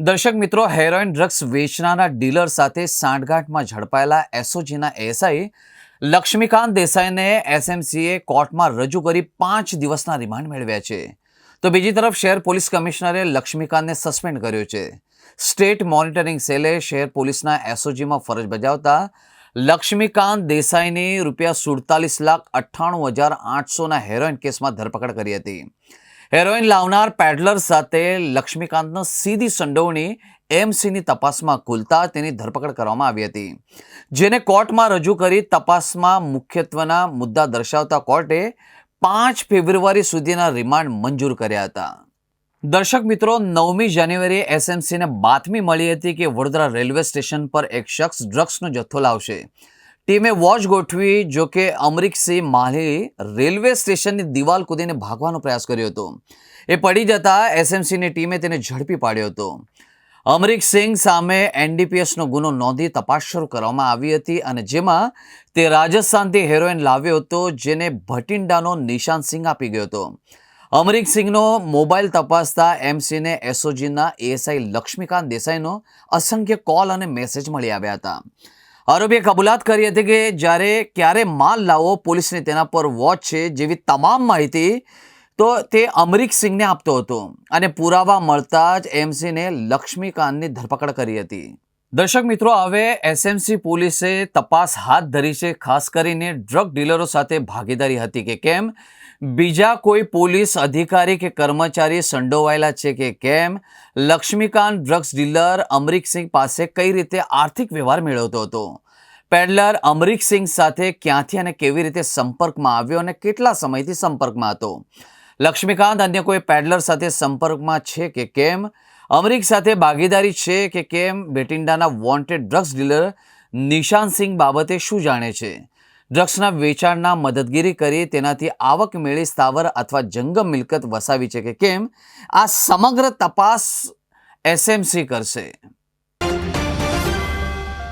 દર્શક મિત્રો, heroine drugs વેચનારા dealer સાથે સાંઠગાંઠમાં ઝડપાયેલા એસઓજીના એએસઆઈ લક્ષ્મીકાંત દેસાઈને એસએમસીએ કોર્ટમાં રજૂ કરી 5 દિવસના રિમાન્ડ મેળવ્યા છે. તો બીજી તરફ શહેર પોલીસ કમિશનરે લક્ષ્મીકાંતને સસ્પેન્ડ કર્યો છે. સ્ટેટ મોનિટરિંગ સેલે શહેર પોલીસના એસઓજીમાં ફરજ બજાવતા લક્ષ્મીકાંત દેસાઈની ₹47,98,800ના હેરોઇન કેસમાં ધરપકડ કરી હતી. હેરોઇન લાવનાર પેડલર સાથે લક્ષ્મીકાંતનો સીધી સંડોવણી એમસીની તપાસમાં ખુલતા તેની ધરપકડ કરવામાં આવી હતી, જેને કોર્ટમાં રજૂ કરી તપાસમાં મુખ્યત્વના મુદ્દા દર્શાવતા કોર્ટે 5 ફેબ્રુઆરી સુધીના રિમાન્ડ મંજૂર કર્યા હતા. દર્શક મિત્રો, 9મી જાન્યુઆરીએ એસએમસીને બાતમી મળી હતી કે વડોદરા રેલવે સ્ટેશન પર એક શખ્સ ડ્રગ્સનો જથ્થો લાવશે. ટીમે વોચ ગોઠવી, જો કે અમરીકસિંહ માલી રેલવે સ્ટેશનની દિવાલ કૂદીને ભાગવાનો પ્રયાસ કર્યો હતો. એ પડી જતા એસએમસીની ટીમે તેને ઝડપી પાડ્યો હતો. અમરીકસિંહ સામે એનડીપીએસનો ગુનો નોંધી તપાસ શરૂ કરવામાં આવી હતી અને જેમાં તે રાજસ્થાનથી હેરોઇન લાવ્યો હતો, જેને ભટિંડાનો નિશાન સિંહ આપી ગયો હતો. અમરીકસિંહનો મોબાઈલ તપાસતા એમસીને એસઓજીના એએસઆઈ લક્ષ્મીકાંત દેસાઈનો અસંખ્ય કોલ અને મેસેજ મળી આવ્યા હતા. આરોપીએ કબૂલાત કરી હતી કે જ્યારે ક્યારે માલ લાવો, પોલીસને તેના પર વોચ છે જેવી તમામ માહિતી તો તે અમરીકસિંહને આપતો હતો અને પુરાવા મળતા જ એમસીને લક્ષ્મીકાંતની ધરપકડ કરી હતી. દર્શક મિત્રો, હવે એસએમસી પોલીસે તપાસ હાથ ધરી છે, ખાસ કરીને ડ્રગ ડીલરો સાથે ભાગીદારી હતી કે કેમ, બીજા કોઈ પોલીસ અધિકારી કે કર્મચારી સંડોવાયેલા છે કે કેમ, લક્ષ્મીકાંત ડ્રગ્સ ડીલર અમરીકસિંહ પાસે કઈ રીતે આર્થિક વ્યવહાર મેળવતો હતો, પેડલર અમરીકસિંહ સાથે ક્યાંથી અને કેવી રીતે સંપર્કમાં આવ્યો અને કેટલા સમયથી સંપર્કમાં હતો, લક્ષ્મીકાંત અન્ય કોઈ પેડલર સાથે સંપર્કમાં છે કે કેમ, અમરીક સાથે ભાગીદારી છે કે કેમ, બેટિંડાના વોન્ટેડ ડ્રગ્સ ડીલર નિશાન સિંહ બાબતે શું જાણે છે, ડ્રગ્સના વેચાણના મદદગીરી કરી તેનાથી આવક મેળવી સ્થાવર અથવા જંગમ મિલકત વસાવી છે કે કેમ, આ સમગ્ર તપાસ એસએમસી કરશે.